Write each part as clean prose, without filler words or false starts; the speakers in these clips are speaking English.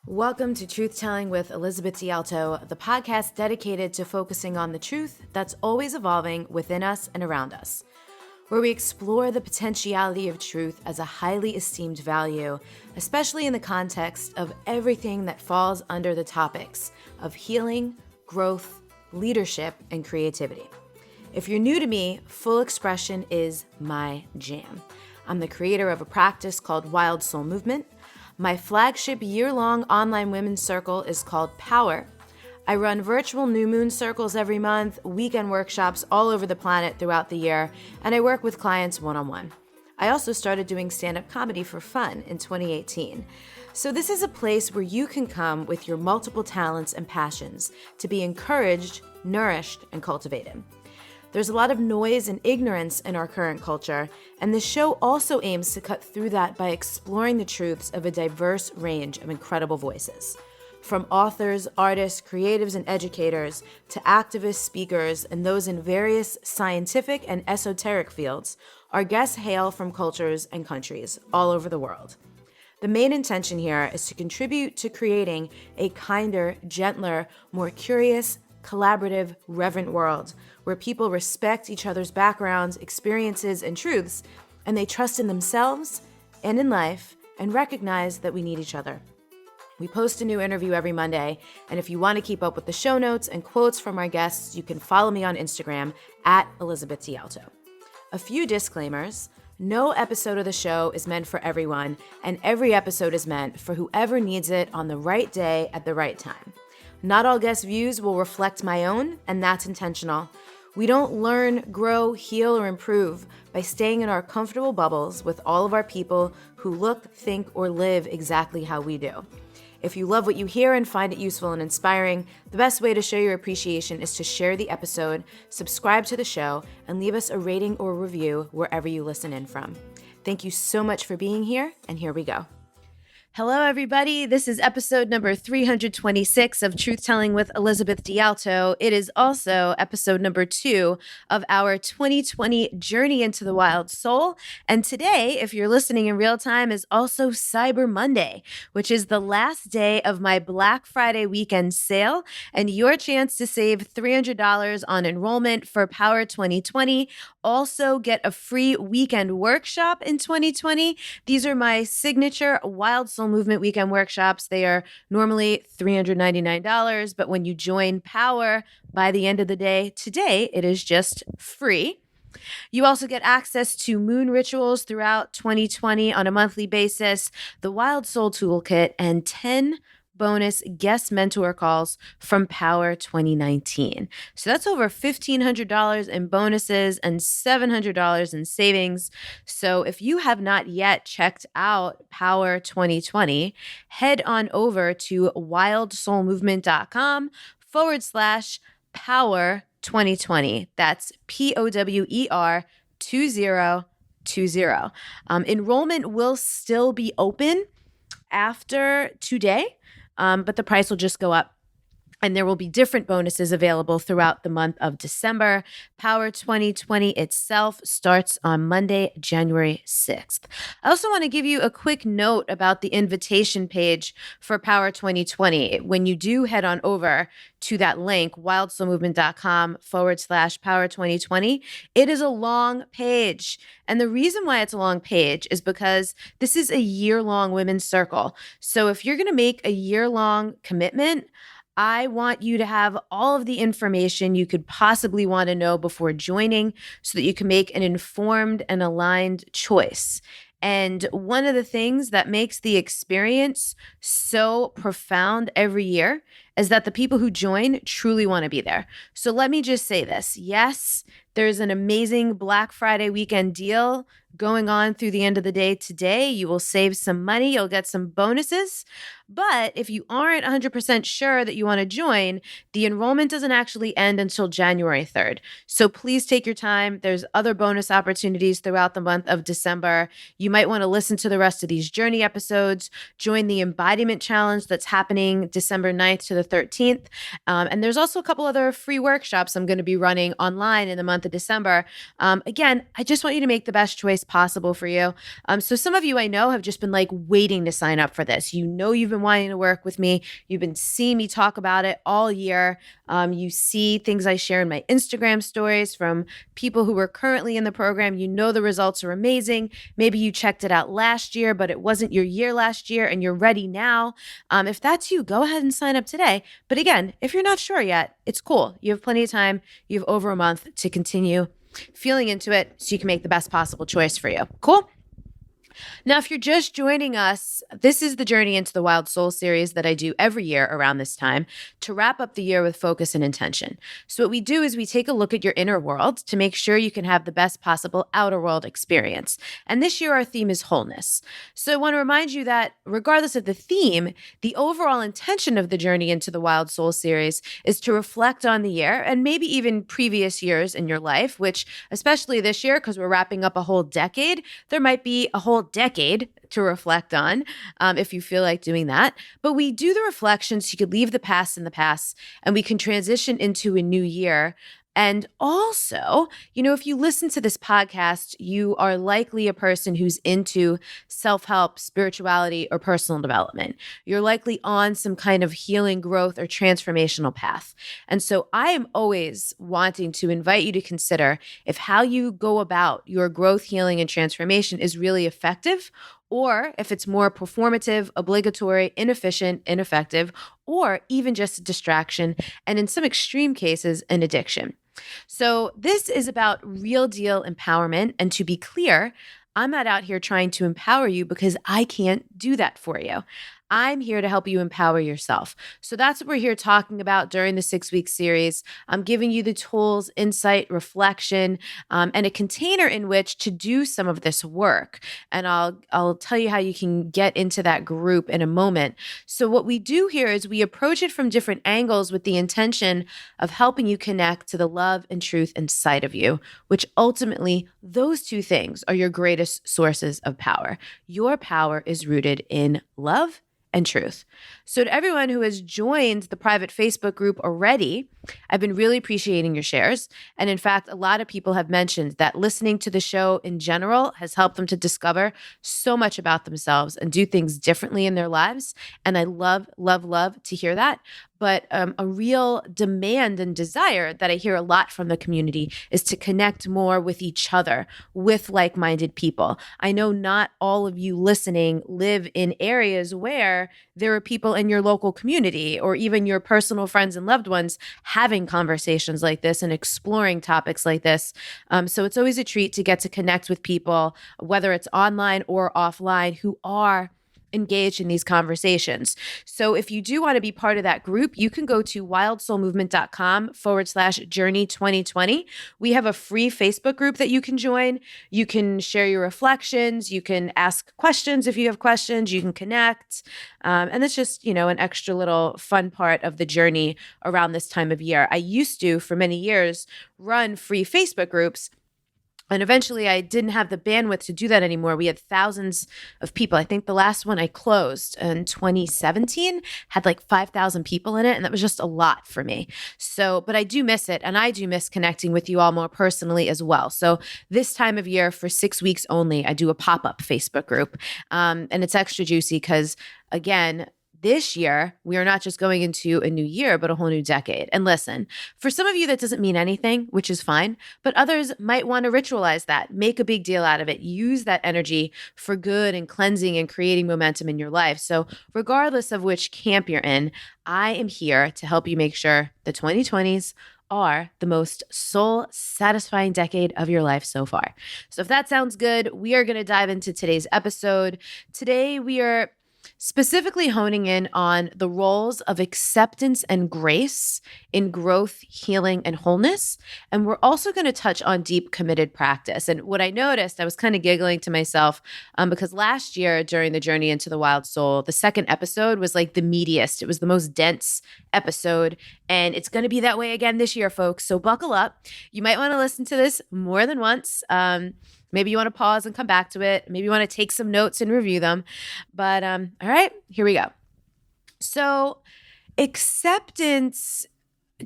Welcome to Truth Telling with Elizabeth DiAlto, the podcast dedicated to focusing on the truth that's always evolving within us and around us, where we explore the potentiality of truth as a highly esteemed value, especially in the context of everything that falls under the topics of healing, growth, leadership, and creativity. If you're new to me, full expression is my jam. I'm the creator of a practice called Wild Soul Movement. My flagship year-long online women's circle is called Power. I run virtual new moon circles every month, weekend workshops all over the planet throughout the year, and I work with clients one-on-one. I also started doing stand-up comedy for fun in 2018. So this is a place where you can come with your multiple talents and passions to be encouraged, nourished, and cultivated. There's a lot of noise and ignorance in our current culture, and the show also aims to cut through that by exploring the truths of a diverse range of incredible voices. From authors, artists, creatives, and educators to activists, speakers, and those in various scientific and esoteric fields, our guests hail from cultures and countries all over the world. The main intention here is to contribute to creating a kinder, gentler, more curious, collaborative, reverent world where people respect each other's backgrounds, experiences, and truths, and they trust in themselves and in life and recognize that we need each other. We post a new interview every Monday, and if you want to keep up with the show notes and quotes from our guests, you can follow me on Instagram at Elizabeth DiAlto. A few disclaimers. No episode of the show is meant for everyone, and every episode is meant for whoever needs it on the right day at the right time. Not all guest views will reflect my own, and that's intentional. We don't learn, grow, heal, or improve by staying in our comfortable bubbles with all of our people who look, think, or live exactly how we do. If you love what you hear and find it useful and inspiring, the best way to show your appreciation is to share the episode, subscribe to the show, and leave us a rating or review wherever you listen in from. Thank you so much for being here, and here we go. Hello, everybody. This is episode number 326 of Truth Telling with Elizabeth DiAlto. It is also episode number 2 of our 2020 Journey into the Wild Soul. And today, if you're listening in real time, is also Cyber Monday, which is the last day of my Black Friday weekend sale and your chance to save $300 on enrollment for Power 2020. Also get a free weekend workshop in 2020. These are my signature Wild Soul Movement weekend workshops. They are normally $399, but when you join Power by the end of the day, today it is just free. You also get access to moon rituals throughout 2020 on a monthly basis, the Wild Soul Toolkit, and 10 bonus guest mentor calls from Power 2019. So that's over $1,500 in bonuses and $700 in savings. So if you have not yet checked out Power 2020, head on over to wildsoulmovement.com/Power 2020. That's POWER 2020. Enrollment will still be open after today. But the price will just go up. And there will be different bonuses available throughout the month of December. Power 2020 itself starts on Monday, January 6th. I also want to give you a quick note about the invitation page for Power 2020. When you do head on over to that link, wildsoulmovement.com/Power 2020, it is a long page. And the reason why it's a long page is because this is a year-long women's circle. So if you're going to make a year-long commitment, I want you to have all of the information you could possibly want to know before joining so that you can make an informed and aligned choice. And one of the things that makes the experience so profound every year is that the people who join truly want to be there. So let me just say this. Yes, there's an amazing Black Friday weekend deal going on through the end of the day today. You will save some money. You'll get some bonuses. But if you aren't 100% sure that you want to join, the enrollment doesn't actually end until January 3rd. So please take your time. There's other bonus opportunities throughout the month of December. You might want to listen to the rest of these journey episodes, join the embodiment challenge that's happening December 9th to the 13th. And there's also a couple other free workshops I'm going to be running online in the month of December. Again, I just want you to make the best choice possible for you. So some of you I know have just been like waiting to sign up for this. You know, you've been wanting to work with me. You've been seeing me talk about it all year. You see things I share in my Instagram stories from people who are currently in the program. You know the results are amazing. Maybe you checked it out last year, but it wasn't your year last year and you're ready now. If that's you, go ahead and sign up today. But again, if you're not sure yet, it's cool. You have plenty of time. You have over a month to continue feeling into it so you can make the best possible choice for you. Cool? Now, if you're just joining us, this is the Journey into the Wild Soul series that I do every year around this time to wrap up the year with focus and intention. So what we do is we take a look at your inner world to make sure you can have the best possible outer world experience. And this year, our theme is wholeness. So I want to remind you that regardless of the theme, the overall intention of the Journey into the Wild Soul series is to reflect on the year and maybe even previous years in your life, which especially this year, because we're wrapping up a whole decade, there might be a whole decade to reflect on if you feel like doing that. But we do the reflections so you could leave the past in the past and we can transition into a new year. And also, you know, if you listen to this podcast, you are likely a person who's into self-help, spirituality, or personal development. You're likely on some kind of healing, growth, or transformational path. And so I am always wanting to invite you to consider if how you go about your growth, healing, and transformation is really effective, or if it's more performative, obligatory, inefficient, ineffective, or even just a distraction, and in some extreme cases, an addiction. So this is about real deal empowerment. And to be clear, I'm not out here trying to empower you because I can't do that for you. I'm here to help you empower yourself. So that's what we're here talking about during the 6-week series. I'm giving you the tools, insight, reflection, and a container in which to do some of this work. And I'll tell you how you can get into that group in a moment. So what we do here is we approach it from different angles with the intention of helping you connect to the love and truth inside of you, which ultimately those two things are your greatest sources of power. Your power is rooted in love and truth. So to everyone who has joined the private Facebook group already, I've been really appreciating your shares. And in fact, a lot of people have mentioned that listening to the show in general has helped them to discover so much about themselves and do things differently in their lives. And I love, love, love to hear that. But a real demand and desire that I hear a lot from the community is to connect more with each other, with like-minded people. I know not all of you listening live in areas where there are people in your local community or even your personal friends and loved ones having conversations like this and exploring topics like this. So it's always a treat to get to connect with people, whether it's online or offline, who are engaged in these conversations. So if you do want to be part of that group, you can go to wildsoulmovement.com/journey 2020. We have a free Facebook group that you can join. You can share your reflections. You can ask questions if you have questions. You can connect. And it's just, you know, an extra little fun part of the journey around this time of year. I used to, for many years, run free Facebook groups. And eventually I didn't have the bandwidth to do that anymore. We had thousands of people. I think the last one I closed in 2017 had like 5,000 people in it. And that was just a lot for me. So, but I do miss it. And I do miss connecting with you all more personally as well. So this time of year for 6 weeks only, I do a pop-up Facebook group. And it's extra juicy because, again, this year, we are not just going into a new year, but a whole new decade. And listen, for some of you, that doesn't mean anything, which is fine, but others might want to ritualize that, make a big deal out of it, use that energy for good and cleansing and creating momentum in your life. So regardless of which camp you're in, I am here to help you make sure the 2020s are the most soul satisfying decade of your life so far. So if that sounds good, we are going to dive into today's episode. Today, we are specifically honing in on the roles of acceptance and grace in growth, healing, and wholeness. And we're also going to touch on deep committed practice. And what I noticed, I was kind of giggling to myself because last year during the Journey into the Wild Soul, the second episode was like the meatiest. It was the most dense episode. And it's going to be that way again this year, folks. So buckle up. You might want to listen to this more than once. Maybe you want to pause and come back to it. Maybe you want to take some notes and review them. But all right, here we go. So Acceptance,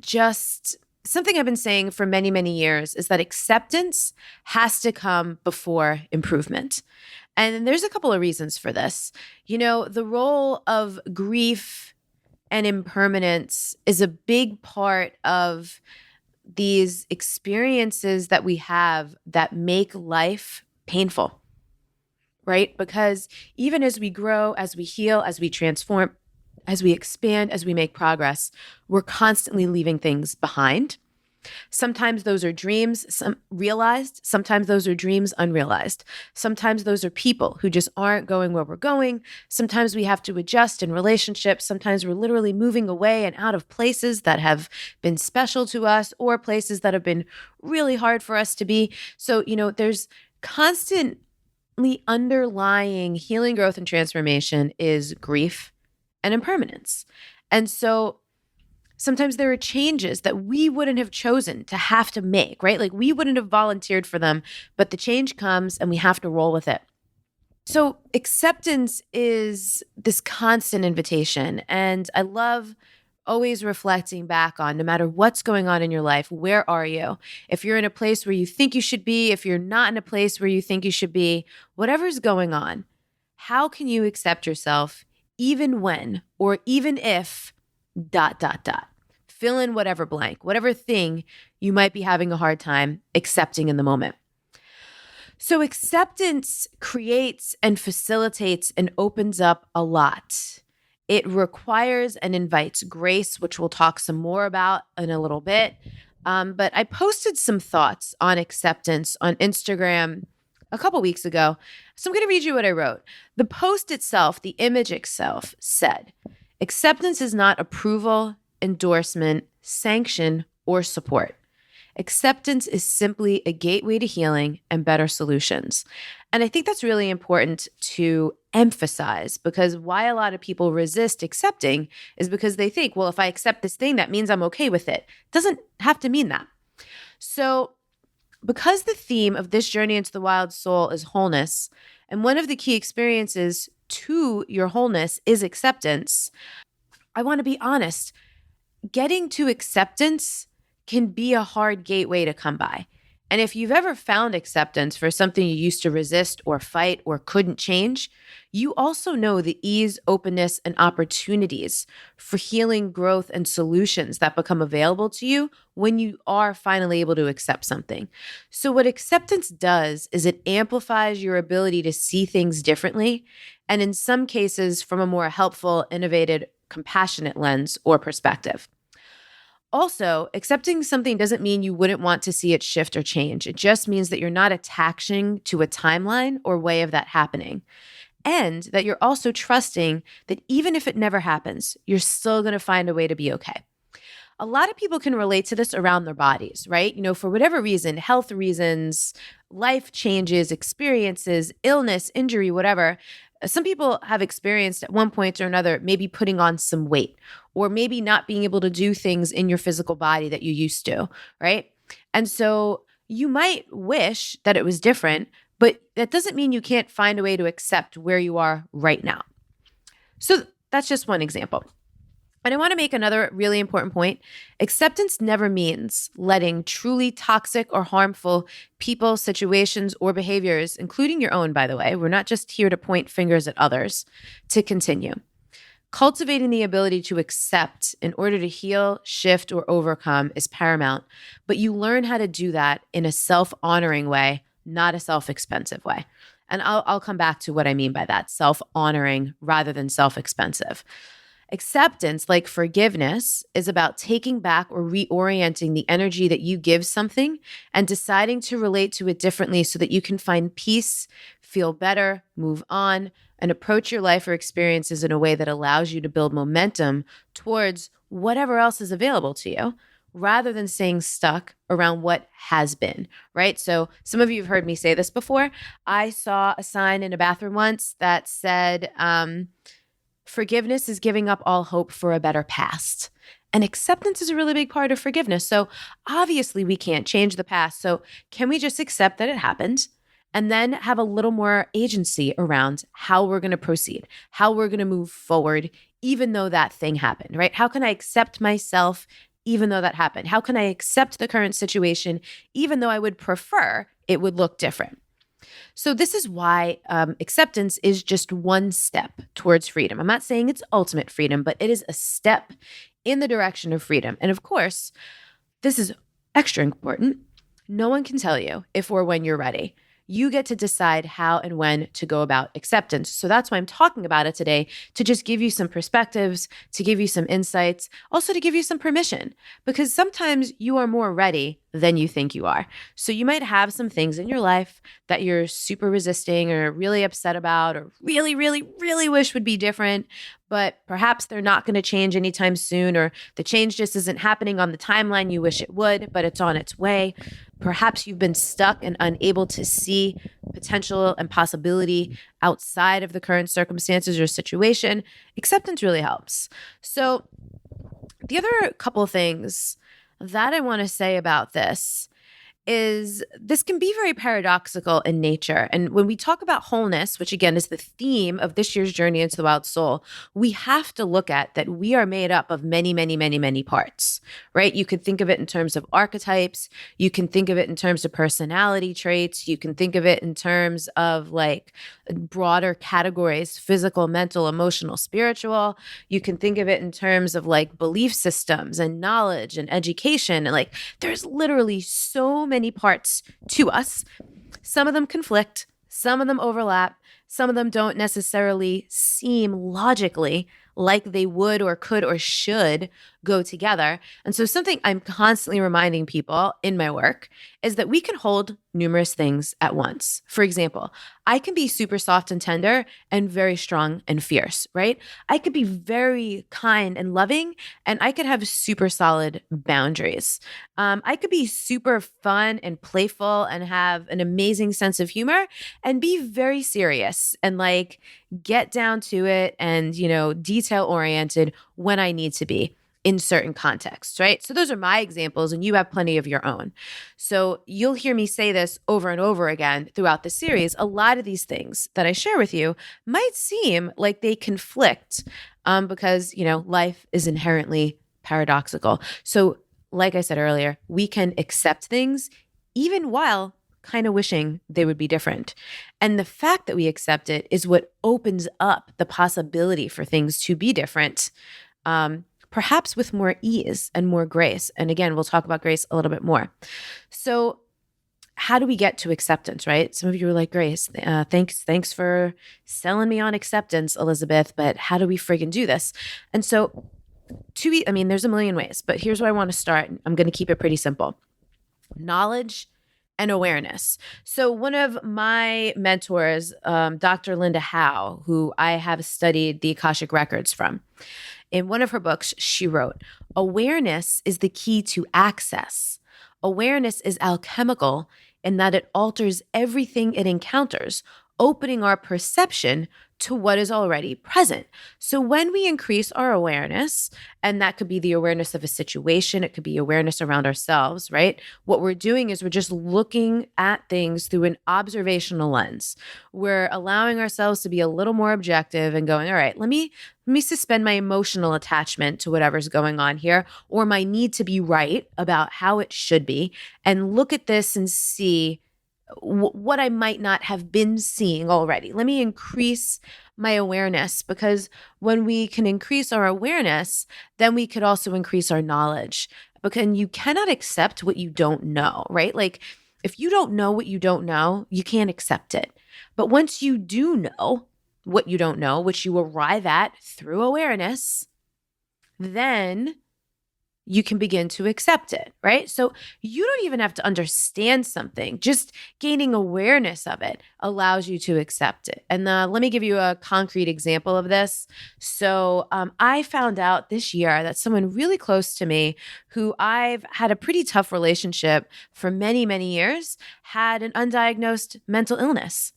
just something I've been saying for many, many years, is that acceptance has to come before improvement. And there's a couple of reasons for this. The role of grief and impermanence is a big part of these experiences that we have that make life painful, right? Because even as we grow, as we heal, as we transform, as we expand, as we make progress, we're constantly leaving things behind. Sometimes those are dreams realized. Sometimes those are dreams unrealized. Sometimes those are people who just aren't going where we're going. Sometimes we have to adjust in relationships. Sometimes we're literally moving away and out of places that have been special to us or places that have been really hard for us to be. So, there's constantly underlying healing, growth, and transformation is grief and impermanence. And so sometimes there are changes that we wouldn't have chosen to have to make, right? Like we wouldn't have volunteered for them, but the change comes and we have to roll with it. So acceptance is this constant invitation. And I love always reflecting back on, no matter what's going on in your life, where are you? If you're in a place where you think you should be, if you're not in a place where you think you should be, whatever's going on, how can you accept yourself even when or even if ... Fill in whatever blank, whatever thing you might be having a hard time accepting in the moment. So acceptance creates and facilitates and opens up a lot. It requires and invites grace, which we'll talk some more about in a little bit. But I posted some thoughts on acceptance on Instagram a couple weeks ago. So I'm going to read you what I wrote. The post itself, the image itself said, "Acceptance is not approval, endorsement, sanction, or support. Acceptance is simply a gateway to healing and better solutions." And I think that's really important to emphasize, because why a lot of people resist accepting is because they think, well, if I accept this thing, that means I'm okay with it. It doesn't have to mean that. So because the theme of this journey into the wild soul is wholeness, and one of the key experiences to your wholeness is acceptance, I want to be honest. Getting to acceptance can be a hard gateway to come by. And if you've ever found acceptance for something you used to resist or fight or couldn't change, you also know the ease, openness, and opportunities for healing, growth, and solutions that become available to you when you are finally able to accept something. So what acceptance does is it amplifies your ability to see things differently, and in some cases from a more helpful, innovative, compassionate lens or perspective. Also, accepting something doesn't mean you wouldn't want to see it shift or change. It just means that you're not attaching to a timeline or way of that happening. And that you're also trusting that even if it never happens, you're still going to find a way to be okay. A lot of people can relate to this around their bodies, right? For whatever reason, health reasons, life changes, experiences, illness, injury, whatever. Some people have experienced at one point or another maybe putting on some weight or maybe not being able to do things in your physical body that you used to, right? And so you might wish that it was different, but that doesn't mean you can't find a way to accept where you are right now. So that's just one example. And I want to make another really important point. Acceptance never means letting truly toxic or harmful people, situations, or behaviors, including your own, by the way, we're not just here to point fingers at others, to continue. Cultivating the ability to accept in order to heal, shift, or overcome is paramount, but you learn how to do that in a self-honoring way, not a self-expensive way. And I'll come back to what I mean by that, self-honoring rather than self-expensive. Acceptance, like forgiveness, is about taking back or reorienting the energy that you give something and deciding to relate to it differently so that you can find peace, feel better, move on, and approach your life or experiences in a way that allows you to build momentum towards whatever else is available to you, rather than staying stuck around what has been, right? So some of you have heard me say this before. I saw a sign in a bathroom once that said, forgiveness is giving up all hope for a better past. And acceptance is a really big part of forgiveness. So obviously we can't change the past. So can we just accept that it happened and then have a little more agency around how we're going to proceed, how we're going to move forward, even though that thing happened, right? How can I accept myself even though that happened? How can I accept the current situation even though I would prefer it would look different? So this is why acceptance is just one step towards freedom. I'm not saying it's ultimate freedom, but it is a step in the direction of freedom. And of course, this is extra important. No one can tell you if or when you're ready. You get to decide how and when to go about acceptance. So that's why I'm talking about it today, to just give you some perspectives, to give you some insights, also to give you some permission, because sometimes you are more ready than you think you are. So you might have some things in your life that you're super resisting or really upset about or really, really, really wish would be different, but perhaps they're not going to change anytime soon, or the change just isn't happening on the timeline you wish it would, but it's on its way. Perhaps you've been stuck and unable to see potential and possibility outside of the current circumstances or situation. Acceptance really helps. So the other couple things that I want to say about this is this can be very paradoxical in nature. And when we talk about wholeness, which again is the theme of this year's Journey into the Wild Soul, we have to look at that we are made up of many, many, many, many parts, right? You could think of it in terms of archetypes. You can think of it in terms of personality traits. You can think of it in terms of like broader categories: physical, mental, emotional, spiritual. You can think of it in terms of like belief systems and knowledge and education. And like there's literally so many parts to us. Some of them conflict, some of them overlap, some of them don't necessarily seem logically like they would or could or should go together. And so something I'm constantly reminding people in my work is that we can hold numerous things at once. For example, I can be super soft and tender and very strong and fierce, right? I could be very kind and loving, and I could have super solid boundaries. I could be super fun and playful and have an amazing sense of humor and be very serious and like get down to it and, detail oriented when I need to be in certain contexts, right? So those are my examples, and you have plenty of your own. So you'll hear me say this over and over again throughout the series. A lot of these things that I share with you might seem like they conflict because, life is inherently paradoxical. So like I said earlier, we can accept things even while kind of wishing they would be different. And the fact that we accept it is what opens up the possibility for things to be different, perhaps with more ease and more grace. And again, we'll talk about grace a little bit more. So how do we get to acceptance, right? Some of you are like, Grace, thanks for selling me on acceptance, Elizabeth, but how do we friggin' do this? And so there's a million ways, but here's where I want to start. I'm going to keep it pretty simple. Knowledge and awareness. So one of my mentors, Dr. Linda Howe, who I have studied the Akashic Records from, in one of her books, she wrote, "Awareness is the key to access. Awareness is alchemical in that it alters everything it encounters, opening our perception to what is already present." So when we increase our awareness, and that could be the awareness of a situation, it could be awareness around ourselves, right? What we're doing is we're just looking at things through an observational lens. We're allowing ourselves to be a little more objective and going, all right, let me suspend my emotional attachment to whatever's going on here, or my need to be right about how it should be, and look at this and see what I might not have been seeing already. Let me increase my awareness, because when we can increase our awareness, then we could also increase our knowledge. Because you cannot accept what you don't know, right? Like if you don't know what you don't know, you can't accept it. But once you do know what you don't know, which you arrive at through awareness, then you can begin to accept it, right? So you don't even have to understand something. Just gaining awareness of it allows you to accept it. And let me give you a concrete example of this. So I found out this year that someone really close to me, who I've had a pretty tough relationship for many, many years, had an undiagnosed mental illness.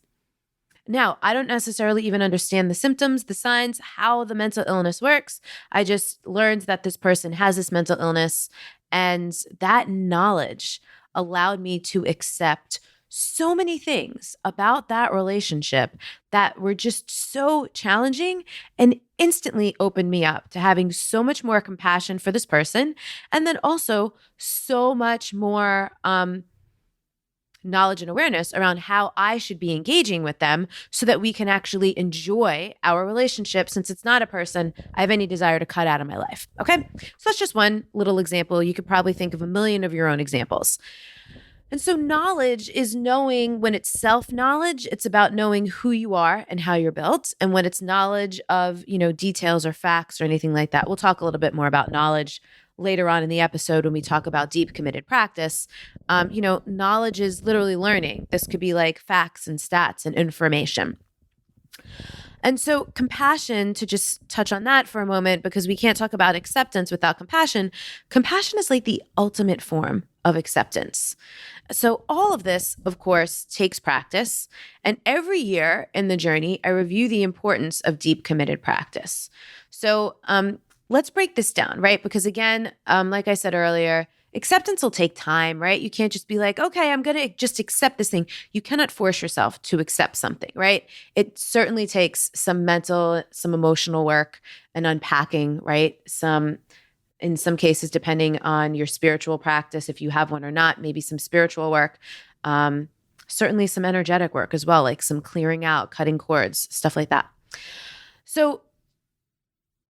Now, I don't necessarily even understand the symptoms, the signs, how the mental illness works. I just learned that this person has this mental illness, and that knowledge allowed me to accept so many things about that relationship that were just so challenging. And instantly opened me up to having so much more compassion for this person. And then also so much more knowledge and awareness around how I should be engaging with them so that we can actually enjoy our relationship, since it's not a person I have any desire to cut out of my life. Okay. So that's just one little example. You could probably think of a million of your own examples. And so knowledge is knowing. When it's self-knowledge, it's about knowing who you are and how you're built. And when it's knowledge of, details or facts or anything like that, we'll talk a little bit more about knowledge later on in the episode when we talk about deep committed practice. Knowledge is literally learning. This could be like facts and stats and information. And so compassion, to just touch on that for a moment, because we can't talk about acceptance without compassion. Compassion is like the ultimate form of acceptance. So all of this, of course, takes practice. And every year in the journey, I review the importance of deep committed practice. So let's break this down, right? Because again, like I said earlier, acceptance will take time, right? You can't just be like, okay, I'm going to just accept this thing. You cannot force yourself to accept something, right? It certainly takes some mental, some emotional work and unpacking, right? In some cases, depending on your spiritual practice, if you have one or not, maybe some spiritual work, certainly some energetic work as well, like some clearing out, cutting cords, stuff like that. So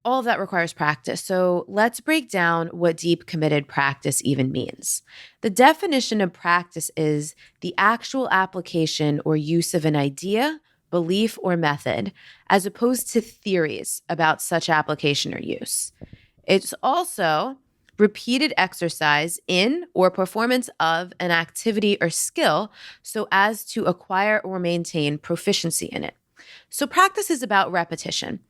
all of that requires practice. So let's break down what deep committed practice even means. The definition of practice is the actual application or use of an idea, belief, or method, as opposed to theories about such application or use. It's also repeated exercise in or performance of an activity or skill so as to acquire or maintain proficiency in it. So practice is about repetition.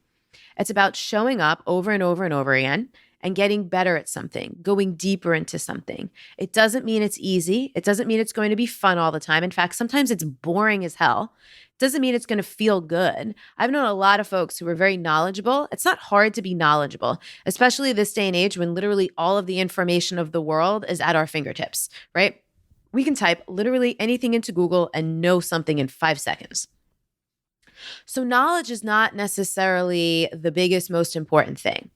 It's about showing up over and over and over again and getting better at something, going deeper into something. It doesn't mean it's easy. It doesn't mean it's going to be fun all the time. In fact, sometimes it's boring as hell. It doesn't mean it's going to feel good. I've known a lot of folks who are very knowledgeable. It's not hard to be knowledgeable, especially this day and age when literally all of the information of the world is at our fingertips, right? We can type literally anything into Google and know something in 5 seconds. So knowledge is not necessarily the biggest, most important thing.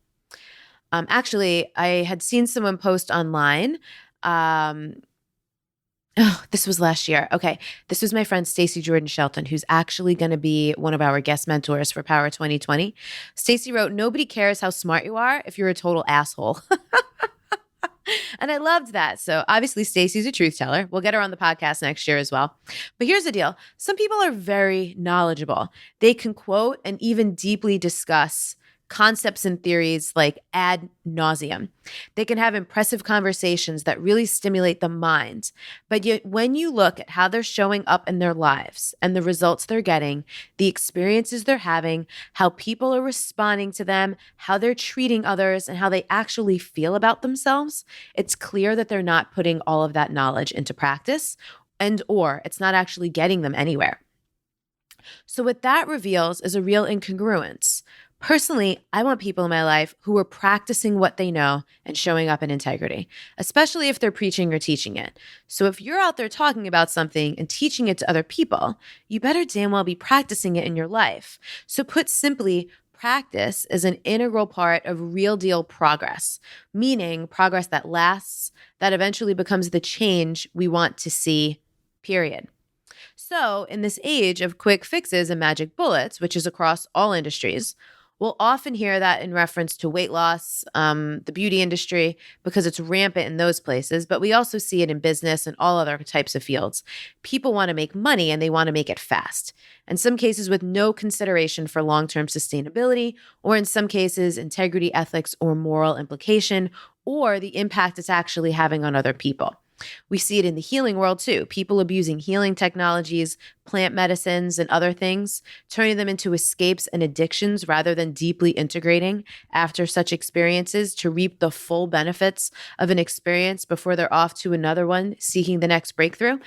Actually, I had seen someone post online. This was last year. Okay. This was my friend Stacey Jordan Shelton, who's actually going to be one of our guest mentors for Power 2020. Stacey wrote, "Nobody cares how smart you are if you're a total asshole." And I loved that. So obviously Stacey's a truth teller. We'll get her on the podcast next year as well. But here's the deal. Some people are very knowledgeable. They can quote and even deeply discuss concepts and theories like ad nauseum. They can have impressive conversations that really stimulate the mind. But yet when you look at how they're showing up in their lives and the results they're getting, the experiences they're having, how people are responding to them, how they're treating others, and how they actually feel about themselves, it's clear that they're not putting all of that knowledge into practice, or it's not actually getting them anywhere. So what that reveals is a real incongruence. Personally, I want people in my life who are practicing what they know and showing up in integrity, especially if they're preaching or teaching it. So if you're out there talking about something and teaching it to other people, you better damn well be practicing it in your life. So put simply, practice is an integral part of real deal progress, meaning progress that lasts, that eventually becomes the change we want to see, period. So in this age of quick fixes and magic bullets, which is across all industries, we'll often hear that in reference to weight loss, the beauty industry, because it's rampant in those places. But we also see it in business and all other types of fields. People want to make money and they want to make it fast. In some cases with no consideration for long-term sustainability, or in some cases, integrity, ethics, or moral implication, or the impact it's actually having on other people. We see it in the healing world too. People abusing healing technologies, plant medicines, and other things, turning them into escapes and addictions rather than deeply integrating after such experiences to reap the full benefits of an experience before they're off to another one, seeking the next breakthrough.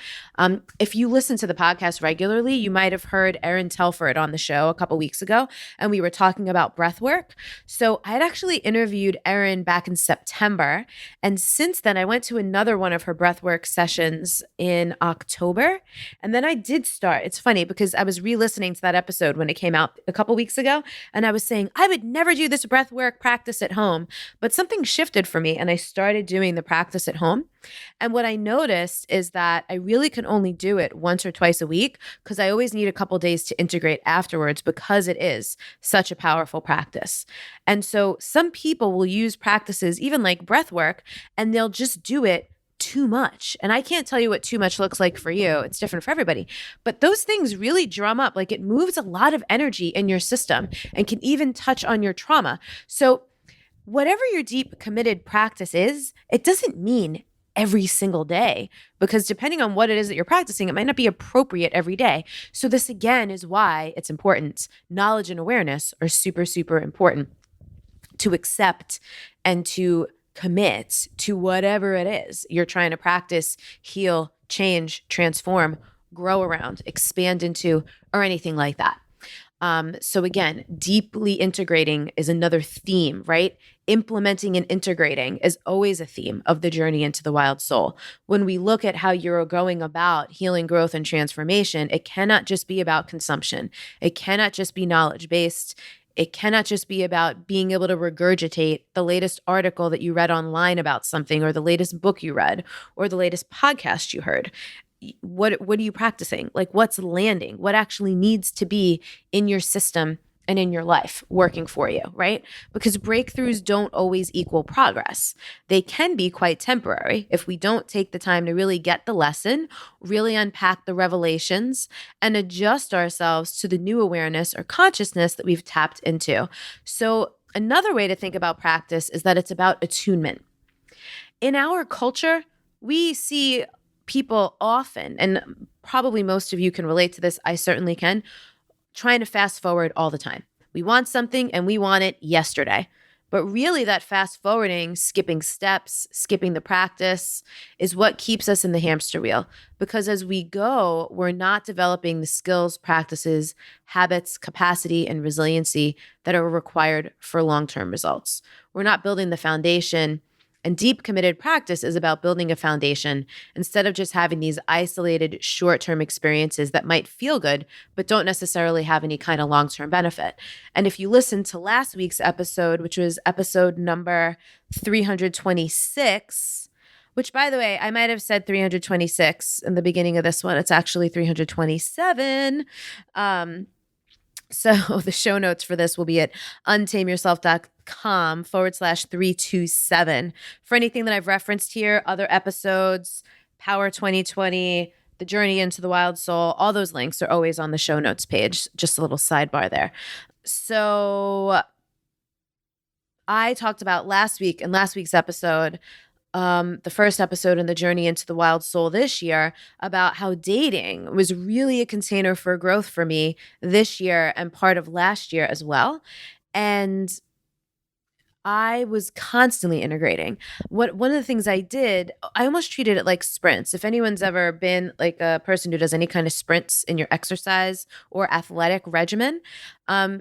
If you listen to the podcast regularly, you might have heard Erin Telford on the show a couple weeks ago, and we were talking about breath work. So I had actually interviewed Erin back in September, and since then I went to another one of her breathwork sessions in October. And then I did start start. It's funny because I was re-listening to that episode when it came out a couple weeks ago, and I was saying, I would never do this breath work practice at home, but something shifted for me and I started doing the practice at home. And what I noticed is that I really can only do it once or twice a week because I always need a couple days to integrate afterwards because it is such a powerful practice. And so some people will use practices, even like breath work, and they'll just do it too much. And I can't tell you what too much looks like for you. It's different for everybody. But those things really drum up, like it moves a lot of energy in your system and can even touch on your trauma. So whatever your deep committed practice is, it doesn't mean every single day, because depending on what it is that you're practicing, it might not be appropriate every day. So this again is why it's important. Knowledge and awareness are super, super important to accept and to commit to whatever it is you're trying to practice, heal, change, transform, grow around, expand into, or anything like that. So again, deeply integrating is another theme, right? Implementing and integrating is always a theme of the journey into the wild soul. When we look at how you're going about healing, growth, and transformation, it cannot just be about consumption. It cannot just be knowledge-based. It cannot just be about being able to regurgitate the latest article that you read online about something, or the latest book you read, or the latest podcast you heard. What are you practicing? Like, what's landing? What actually needs to be in your system and in your life working for you, right? Because breakthroughs don't always equal progress. They can be quite temporary if we don't take the time to really get the lesson, really unpack the revelations, and adjust ourselves to the new awareness or consciousness that we've tapped into. So another way to think about practice is that it's about attunement. In our culture, we see people often, and probably most of you can relate to this, I certainly can, trying to fast forward all the time. We want something and we want it yesterday. But really that fast forwarding, skipping steps, skipping the practice is what keeps us in the hamster wheel. Because as we go, we're not developing the skills, practices, habits, capacity, and resiliency that are required for long-term results. We're not building the foundation. And deep committed practice is about building a foundation instead of just having these isolated short-term experiences that might feel good, but don't necessarily have any kind of long-term benefit. And if you listen to last week's episode, which was episode number 326, which, by the way, I might have said 326 in the beginning of this one. It's actually 327. So the show notes for this will be at untameyourself.com/327. For anything that I've referenced here, other episodes, Power 2020, The Journey into the Wild Soul, all those links are always on the show notes page. Just a little sidebar there. So I talked about last week, in last week's episode, the first episode in the Journey into the Wild Soul this year, about how dating was really a container for growth for me this year and part of last year as well. And I was constantly integrating. One of the things I did, I almost treated it like sprints. If anyone's ever been like a person who does any kind of sprints in your exercise or athletic regimen,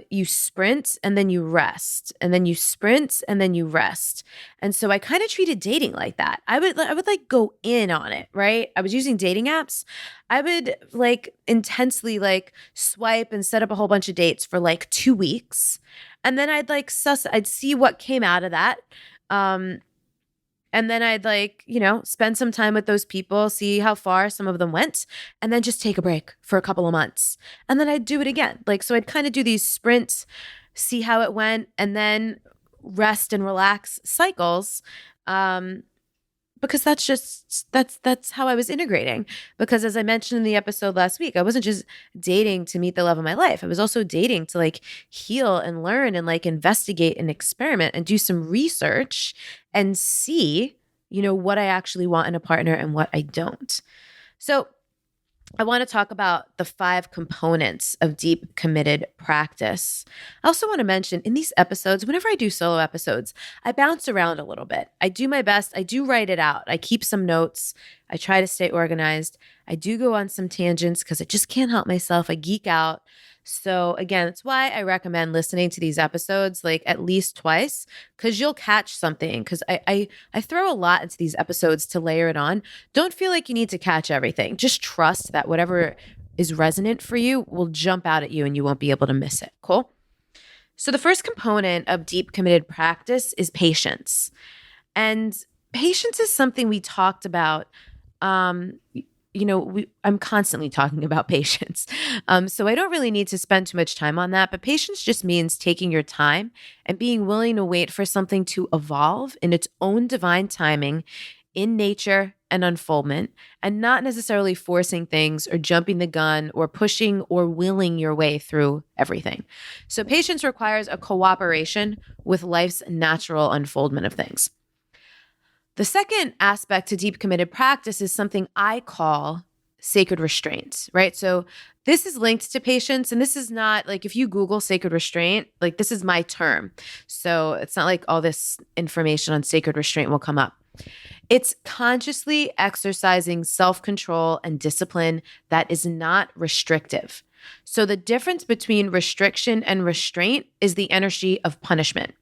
you sprint and then you rest, and then you sprint and then you rest. And so I kind of treated dating like that. I would like go in on it, right? I was using dating apps. I would like intensely like swipe and set up a whole bunch of dates for like 2 weeks. And then I'd like I'd see what came out of that. And then I'd like, spend some time with those people, see how far some of them went, and then just take a break for a couple of months. And then I'd do it again. Like, so I'd kind of do these sprints, see how it went, and then rest and relax cycles. Because that's how I was integrating. Because as I mentioned in the episode last week, I wasn't just dating to meet the love of my life. I was also dating to like heal and learn and like investigate and experiment and do some research and see, what I actually want in a partner and what I don't. So I want to talk about the 5 components of deep committed practice. I also want to mention in these episodes, whenever I do solo episodes, I bounce around a little bit. I do my best. I do write it out. I keep some notes. I try to stay organized. I do go on some tangents because I just can't help myself. I geek out. So again, that's why I recommend listening to these episodes like at least twice, because you'll catch something. Because I throw a lot into these episodes to layer it on. Don't feel like you need to catch everything. Just trust that whatever is resonant for you will jump out at you and you won't be able to miss it. Cool? So the first component of deep committed practice is patience. And patience is something we talked about. I'm constantly talking about patience. So I don't really need to spend too much time on that. But patience just means taking your time and being willing to wait for something to evolve in its own divine timing in nature and unfoldment, and not necessarily forcing things or jumping the gun or pushing or willing your way through everything. So patience requires a cooperation with life's natural unfoldment of things. The second aspect to deep committed practice is something I call sacred restraints, right? So this is linked to patience, and this is not like if you Google sacred restraint, like this is my term. So it's not like all this information on sacred restraint will come up. It's consciously exercising self-control and discipline that is not restrictive. So the difference between restriction and restraint is the energy of punishment.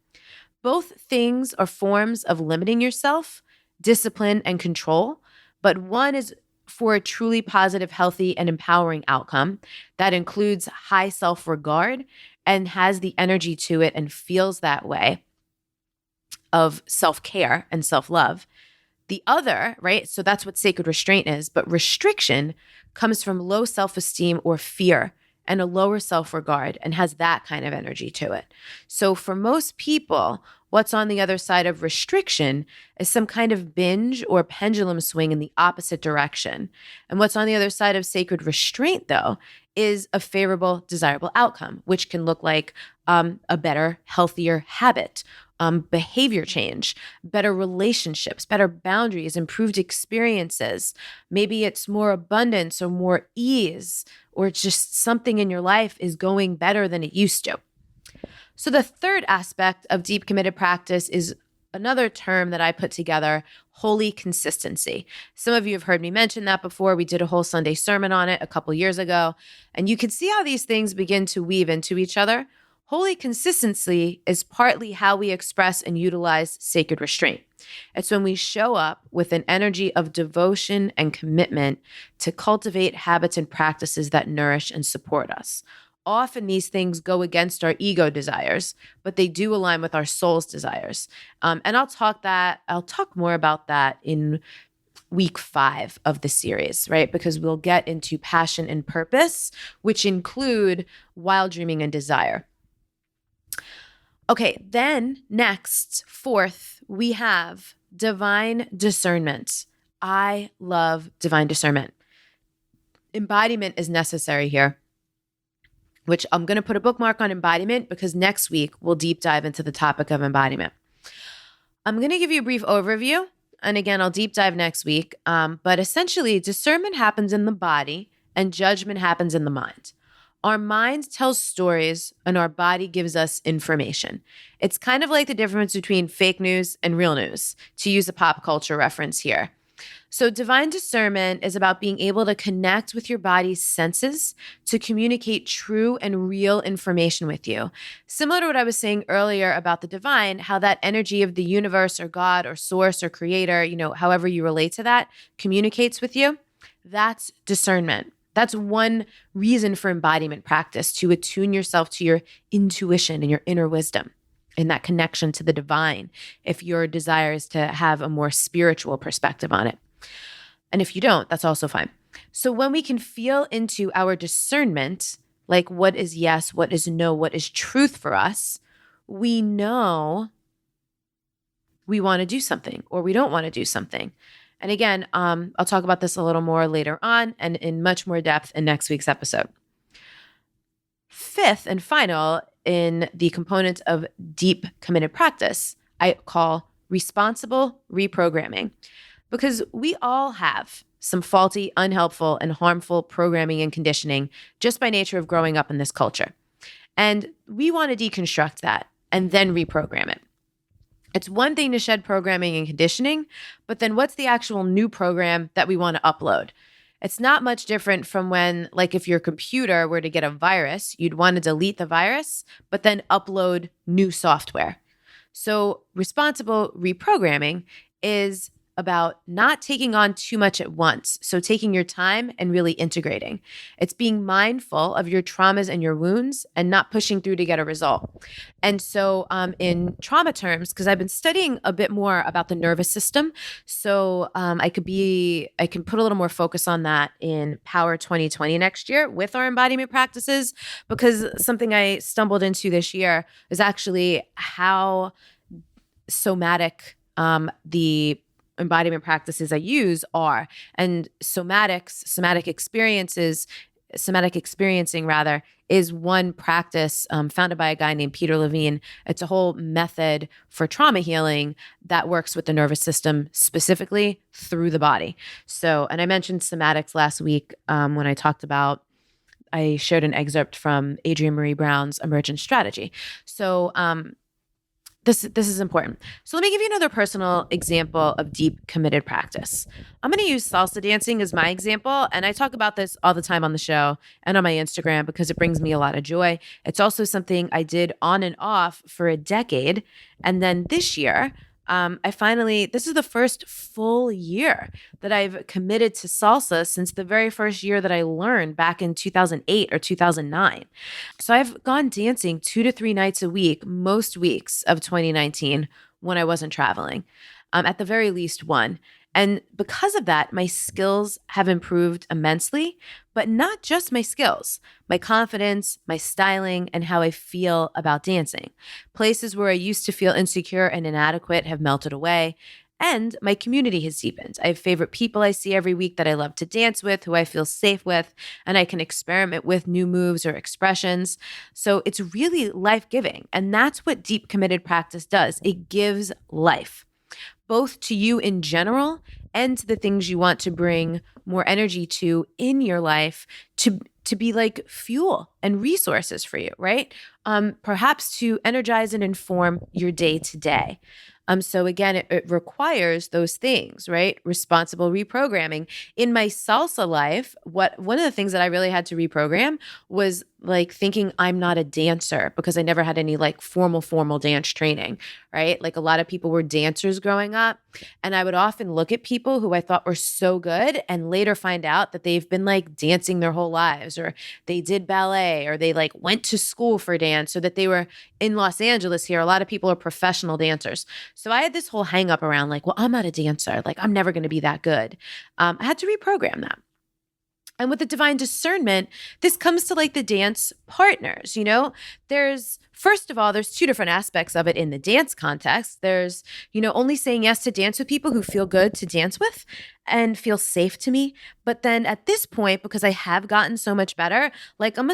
Both things are forms of limiting yourself, discipline, and control, but one is for a truly positive, healthy, and empowering outcome that includes high self-regard and has the energy to it and feels that way of self-care and self-love. The other, right? So that's what sacred restraint is, but restriction comes from low self-esteem or fear and a lower self-regard and has that kind of energy to it. So for most people, what's on the other side of restriction is some kind of binge or pendulum swing in the opposite direction. And what's on the other side of sacred restraint, though, is a favorable, desirable outcome, which can look like a better, healthier habit, behavior change, better relationships, better boundaries, improved experiences. Maybe it's more abundance or more ease, or it's just something in your life is going better than it used to. So the third aspect of deep committed practice is another term that I put together, holy consistency. Some of you have heard me mention that before. We did a whole Sunday sermon on it a couple years ago, and you can see how these things begin to weave into each other. Holy consistency is partly how we express and utilize sacred restraint. It's when we show up with an energy of devotion and commitment to cultivate habits and practices that nourish and support us. Often these things go against our ego desires, but they do align with our soul's desires. And I'll talk more about that in week 5 of the series, right? Because we'll get into passion and purpose, which include wild dreaming and desire. Okay, then next, fourth, we have divine discernment. I love divine discernment. Embodiment is necessary here, which I'm going to put a bookmark on embodiment because next week we'll deep dive into the topic of embodiment. I'm going to give you a brief overview, and again, I'll deep dive next week. But essentially, discernment happens in the body and judgment happens in the mind. Our mind tells stories and our body gives us information. It's kind of like the difference between fake news and real news, to use a pop culture reference here. So divine discernment is about being able to connect with your body's senses to communicate true and real information with you. Similar to what I was saying earlier about the divine, how that energy of the universe or God or source or creator, however you relate to that, communicates with you. That's discernment. That's one reason for embodiment practice, to attune yourself to your intuition and your inner wisdom and that connection to the divine, if your desire is to have a more spiritual perspective on it. And if you don't, that's also fine. So when we can feel into our discernment, like what is yes, what is no, what is truth for us, we know we want to do something or we don't want to do something. And again, I'll talk about this a little more later on and in much more depth in next week's episode. Fifth and final in the components of deep committed practice, I call responsible reprogramming. Because we all have some faulty, unhelpful, and harmful programming and conditioning just by nature of growing up in this culture. And we want to deconstruct that and then reprogram it. It's one thing to shed programming and conditioning, but then what's the actual new program that we want to upload? It's not much different from when, like if your computer were to get a virus, you'd want to delete the virus, but then upload new software. So responsible reprogramming is about not taking on too much at once. So taking your time and really integrating. It's being mindful of your traumas and your wounds and not pushing through to get a result. And so in trauma terms, because I've been studying a bit more about the nervous system, so I can put a little more focus on that in Power 2020 next year with our embodiment practices, because something I stumbled into this year is actually how somatic the embodiment practices I use are. And somatic experiencing rather, is one practice founded by a guy named Peter Levine. It's a whole method for trauma healing that works with the nervous system, specifically through the body. So, and I mentioned somatics last week when I shared an excerpt from Adrienne Marie Brown's Emergent Strategy. So, this is important. So let me give you another personal example of deep committed practice. I'm going to use salsa dancing as my example, and I talk about this all the time on the show and on my Instagram because it brings me a lot of joy. It's also something I did on and off for a decade, and then this year, this is the first full year that I've committed to salsa since the very first year that I learned back in 2008 or 2009. So I've gone dancing 2 to 3 nights a week, most weeks of 2019 when I wasn't traveling, at the very least one. And because of that, my skills have improved immensely, but not just my skills, my confidence, my styling, and how I feel about dancing. Places where I used to feel insecure and inadequate have melted away, and my community has deepened. I have favorite people I see every week that I love to dance with, who I feel safe with, and I can experiment with new moves or expressions. So it's really life-giving, and that's what deep committed practice does. It gives life, both to you in general and to the things you want to bring more energy to in your life to be like fuel and resources for you, right? Perhaps to energize and inform your day to day. So again, it requires those things, right? Responsible reprogramming. In my salsa life, one of the things that I really had to reprogram was like thinking I'm not a dancer because I never had any like formal dance training, right? Like a lot of people were dancers growing up, and I would often look at people who I thought were so good and later find out that they've been like dancing their whole lives, or they did ballet, or they like went to school for dance, so that they were in Los Angeles here. A lot of people are professional dancers. So I had this whole hang up around like, well, I'm not a dancer. Like I'm never going to be that good. I had to reprogram that. And with the divine discernment, this comes to like the dance partners, first of all, there's 2 different aspects of it in the dance context. There's, only saying yes to dance with people who feel good to dance with and feel safe to me. But then at this point, because I have gotten so much better, like I'm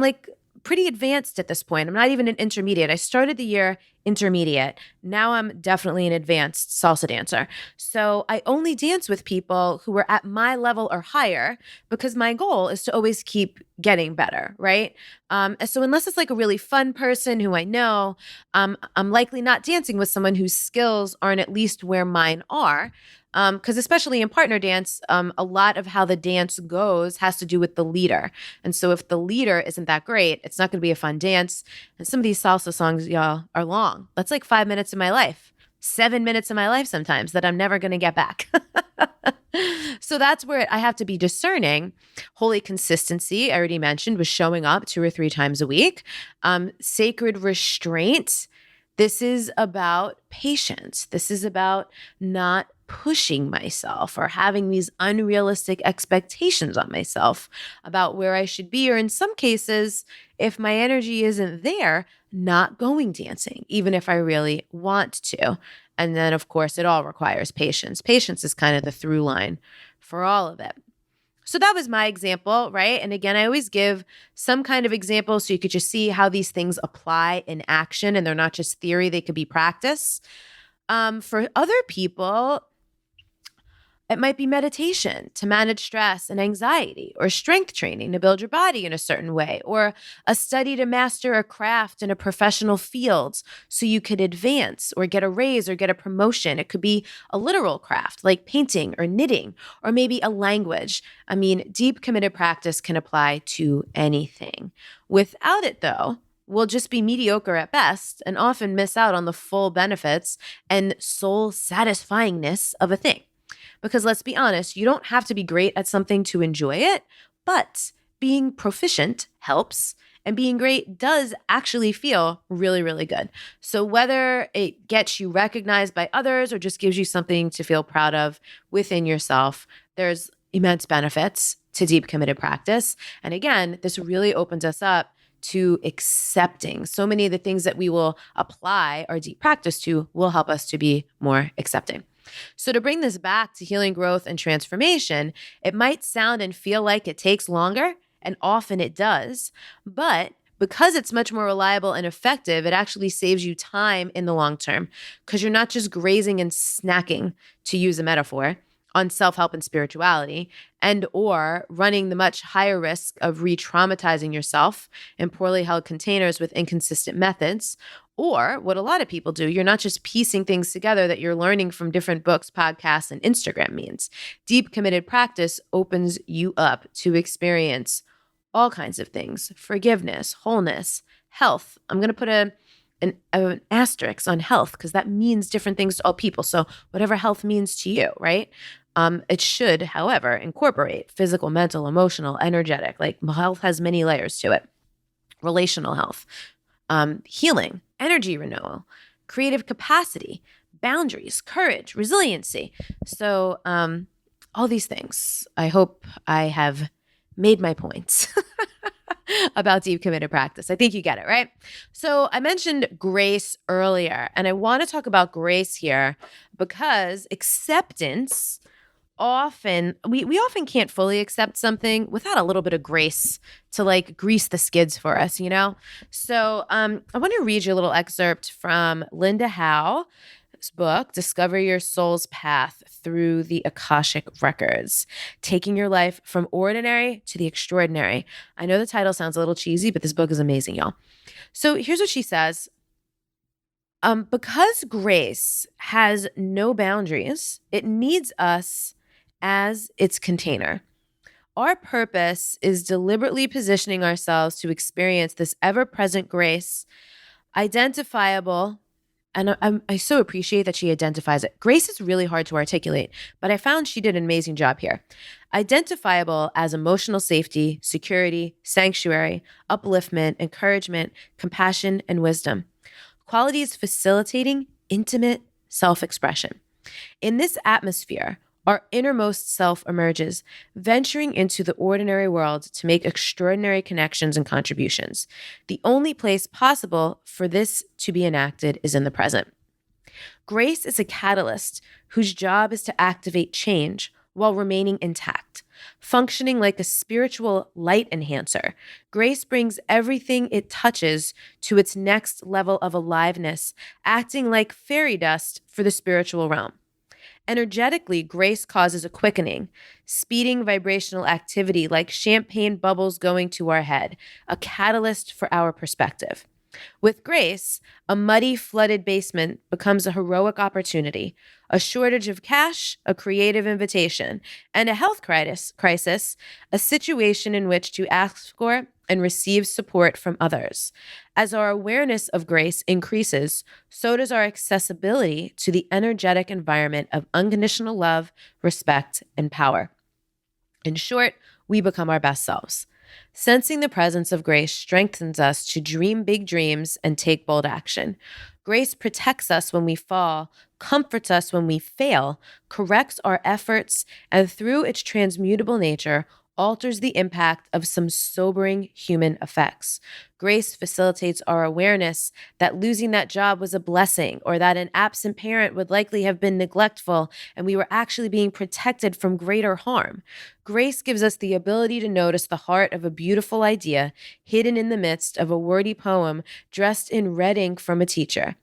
like pretty advanced at this point. I'm not even an intermediate. I started the year intermediate. Now I'm definitely an advanced salsa dancer. So I only dance with people who are at my level or higher, because my goal is to always keep getting better, right? So unless it's like a really fun person who I know, I'm likely not dancing with someone whose skills aren't at least where mine are. Because especially in partner dance, a lot of how the dance goes has to do with the leader. And so if the leader isn't that great, it's not going to be a fun dance. And some of these salsa songs, y'all, are long. That's like 5 minutes of my life, 7 minutes of my life sometimes that I'm never going to get back. So that's where I have to be discerning. Holy consistency, I already mentioned, was showing up 2 or 3 times a week. Sacred restraint. This is about patience. This is about not pushing myself or having these unrealistic expectations on myself about where I should be, or in some cases, if my energy isn't there, not going dancing, even if I really want to. And then, of course, it all requires patience. Patience is kind of the through line for all of it. So that was my example, right? And again, I always give some kind of example so you could just see how these things apply in action, and they're not just theory, they could be practice. For other people, it might be meditation to manage stress and anxiety, or strength training to build your body in a certain way, or a study to master a craft in a professional field so you could advance or get a raise or get a promotion. It could be a literal craft like painting or knitting, or maybe a language. I mean, deep committed practice can apply to anything. Without it, though, will just be mediocre at best and often miss out on the full benefits and soul satisfyingness of a thing. Because let's be honest, you don't have to be great at something to enjoy it, but being proficient helps. And being great does actually feel really, really good. So whether it gets you recognized by others or just gives you something to feel proud of within yourself, there's immense benefits to deep committed practice. And again, this really opens us up to accepting. So many of the things that we will apply our deep practice to will help us to be more accepting. So to bring this back to healing, growth, and transformation, it might sound and feel like it takes longer, and often it does, but because it's much more reliable and effective, it actually saves you time in the long term because you're not just grazing and snacking, to use a metaphor, on self-help and spirituality, and or running the much higher risk of re-traumatizing yourself in poorly held containers with inconsistent methods, or what a lot of people do, you're not just piecing things together that you're learning from different books, podcasts, and Instagram memes. Deep committed practice opens you up to experience all kinds of things: forgiveness, wholeness, health. I'm going to put an asterisk on health because that means different things to all people. So whatever health means to you, right? It should, however, incorporate physical, mental, emotional, energetic. Like health has many layers to it. Relational health, healing, energy renewal, creative capacity, boundaries, courage, resiliency. So all these things. I hope I have made my points about deep committed practice. I think you get it, right? So I mentioned grace earlier, and I want to talk about grace here because acceptance often, we often can't fully accept something without a little bit of grace to like grease the skids for us, you know? So I want to read you a little excerpt from Linda Howe's book, Discover Your Soul's Path Through the Akashic Records, Taking Your Life from Ordinary to the Extraordinary. I know the title sounds a little cheesy, but this book is amazing, y'all. So here's what she says. Because grace has no boundaries, it needs us as its container. Our purpose is deliberately positioning ourselves to experience this ever-present grace, identifiable. And I so appreciate that she identifies it. Grace is really hard to articulate, but I found she did an amazing job here. Identifiable as emotional safety, security, sanctuary, upliftment, encouragement, compassion, and wisdom. Qualities facilitating intimate self-expression. In this atmosphere, our innermost self emerges, venturing into the ordinary world to make extraordinary connections and contributions. The only place possible for this to be enacted is in the present. Grace is a catalyst whose job is to activate change while remaining intact, functioning like a spiritual light enhancer. Grace brings everything it touches to its next level of aliveness, acting like fairy dust for the spiritual realm. Energetically, grace causes a quickening, speeding vibrational activity like champagne bubbles going to our head, a catalyst for our perspective. With grace, a muddy, flooded basement becomes a heroic opportunity, a shortage of cash, a creative invitation, and a health crisis, a situation in which to ask for and receive support from others. As our awareness of grace increases, so does our accessibility to the energetic environment of unconditional love, respect, and power. In short, we become our best selves. Sensing the presence of grace strengthens us to dream big dreams and take bold action. Grace protects us when we fall, comforts us when we fail, corrects our efforts, and through its transmutable nature, alters the impact of some sobering human effects. Grace facilitates our awareness that losing that job was a blessing, or that an absent parent would likely have been neglectful and we were actually being protected from greater harm. Grace gives us the ability to notice the heart of a beautiful idea hidden in the midst of a wordy poem dressed in red ink from a teacher.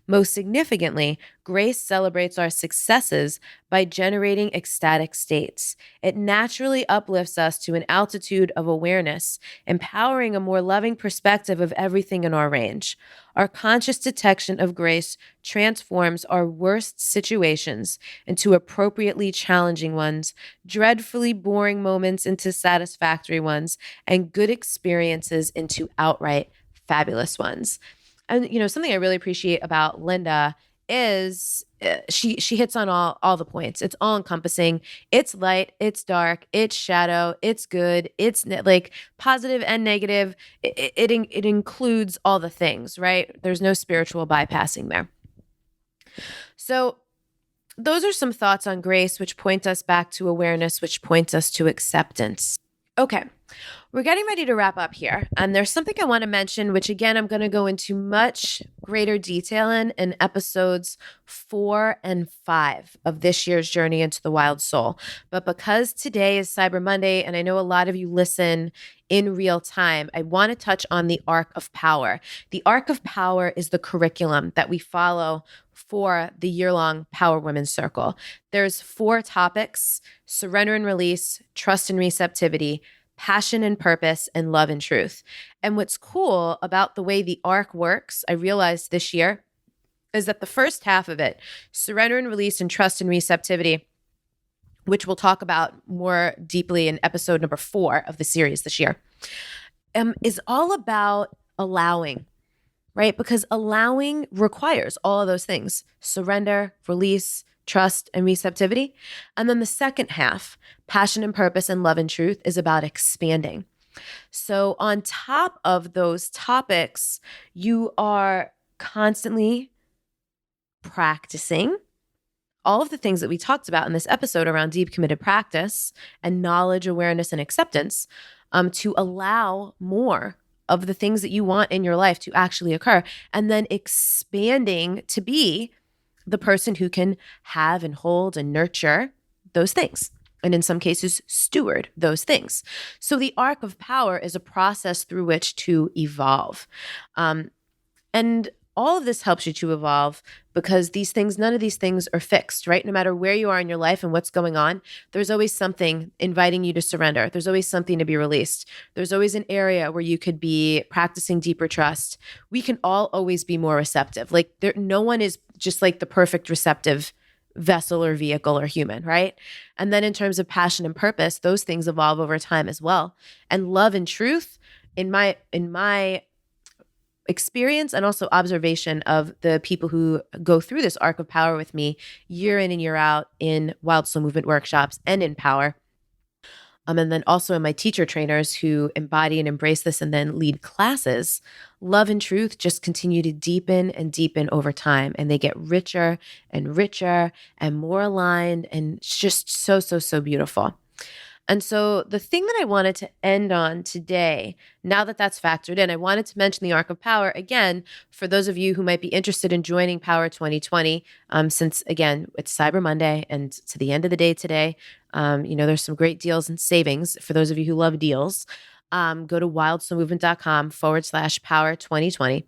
Most significantly, grace celebrates our successes by generating ecstatic states. It naturally uplifts us to an altitude of awareness, empowering a more loving perspective of everything in our range. Our conscious detection of grace transforms our worst situations into appropriately challenging ones, dreadfully boring moments into satisfactory ones, and good experiences into outright fabulous ones. And, something I really appreciate about Linda is she hits on all the points. It's all encompassing. It's light, it's dark, it's shadow, it's good, it's like positive and negative. It includes all the things, right? There's no spiritual bypassing there. So those are some thoughts on grace, which point us back to awareness, which points us to acceptance. Okay. We're getting ready to wrap up here. And there's something I want to mention, which again, I'm going to go into much greater detail in episodes 4 and 5 of this year's journey into the wild soul. But because today is Cyber Monday, and I know a lot of you listen in real time, I want to touch on the Arc of Power. The Arc of Power is the curriculum that we follow for the year-long Power Women's Circle. There's 4 topics: surrender and release, trust and receptivity, passion and purpose, and love and truth. And what's cool about the way the arc works, I realized this year, is that the first half of it, surrender and release and trust and receptivity, which we'll talk about more deeply in episode number 4 of the series this year, is all about allowing, right? Because allowing requires all of those things: surrender, release, trust, and receptivity. And then the second half, passion and purpose and love and truth, is about expanding. So on top of those topics, you are constantly practicing all of the things that we talked about in this episode around deep committed practice and knowledge, awareness, and acceptance, to allow more of the things that you want in your life to actually occur, and then expanding to be the person who can have and hold and nurture those things, and in some cases, steward those things. So the Arc of Power is a process through which to evolve. And all of this helps you to evolve because none of these things are fixed, right? No matter where you are in your life and what's going on, there's always something inviting you to surrender. There's always something to be released. There's always an area where you could be practicing deeper trust. We can all always be more receptive. Like no one is just like the perfect receptive vessel or vehicle or human, right? And then in terms of passion and purpose, those things evolve over time as well. And love and truth, in my experience and also observation of the people who go through this Arc of Power with me year in and year out in Wild Soul Movement workshops and in Power. And then also in my teacher trainers who embody and embrace this and then lead classes, love and truth just continue to deepen and deepen over time. And they get richer and richer and more aligned, and it's just so, so, so beautiful. And so the thing that I wanted to end on today, now that that's factored in, I wanted to mention the Arc of Power again for those of you who might be interested in joining Power 2020, since again, it's Cyber Monday and to the end of the day today, there's some great deals and savings for those of you who love deals. Go to wildsoulmovement.com/Power 2020.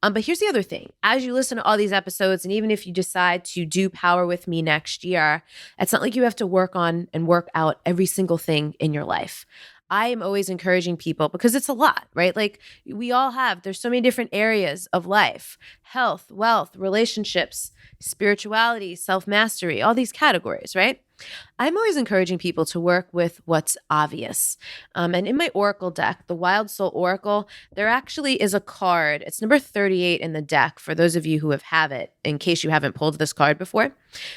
But here's the other thing. As you listen to all these episodes, and even if you decide to do Power with me next year, it's not like you have to work on and work out every single thing in your life. I am always encouraging people because it's a lot, right? Like there's so many different areas of life: health, wealth, relationships, spirituality, self-mastery, all these categories, right? I'm always encouraging people to work with what's obvious. And in my Oracle deck, the Wild Soul Oracle, there actually is a card. It's number 38 in the deck for those of you who have it, in case you haven't pulled this card before.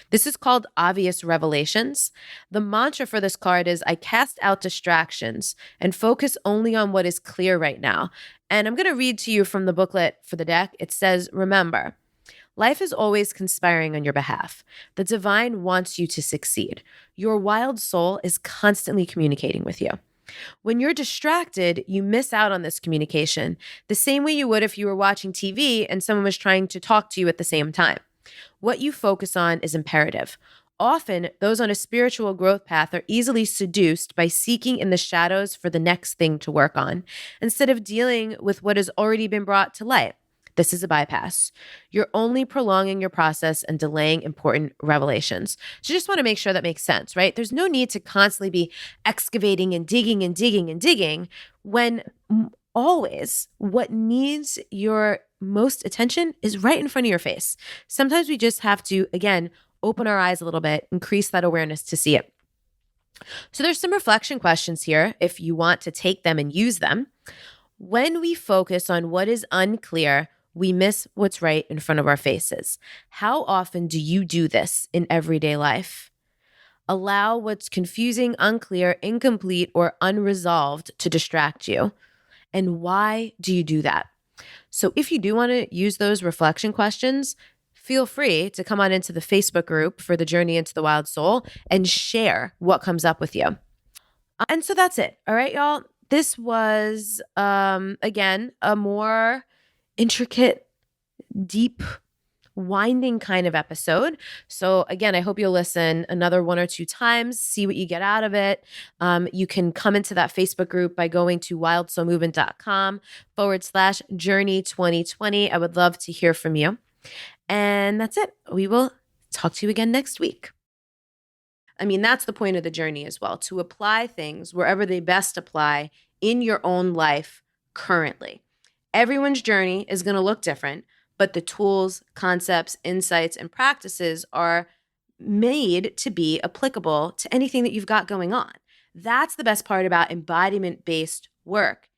This is called Obvious Revelations. The mantra for this card is, I cast out distractions and focus only on what is clear right now. And I'm going to read to you from the booklet for the deck. It says, remember, life is always conspiring on your behalf. The divine wants you to succeed. Your wild soul is constantly communicating with you. When you're distracted, you miss out on this communication, the same way you would if you were watching TV and someone was trying to talk to you at the same time. What you focus on is imperative. Often, those on a spiritual growth path are easily seduced by seeking in the shadows for the next thing to work on, instead of dealing with what has already been brought to light. This is a bypass. You're only prolonging your process and delaying important revelations. So just want to make sure that makes sense, right? There's no need to constantly be excavating and digging and digging and digging when always what needs your most attention is right in front of your face. Sometimes we just have to, again, open our eyes a little bit, increase that awareness to see it. So there's some reflection questions here if you want to take them and use them. When we focus on what is unclear, we miss what's right in front of our faces. How often do you do this in everyday life? Allow what's confusing, unclear, incomplete, or unresolved to distract you. And why do you do that? So if you do want to use those reflection questions, feel free to come on into the Facebook group for the Journey into the Wild Soul and share what comes up with you. And so that's it. All right, y'all. This was, again, a more intricate, deep, winding kind of episode. So again, I hope you'll listen another 1 or 2 times, see what you get out of it. You can come into that Facebook group by going to wildsoulmovement.com/journey 2020. I would love to hear from you. And that's it. We will talk to you again next week. I mean, that's the point of the journey as well, to apply things wherever they best apply in your own life currently. Everyone's journey is going to look different, but the tools, concepts, insights, and practices are made to be applicable to anything that you've got going on. That's the best part about embodiment-based work.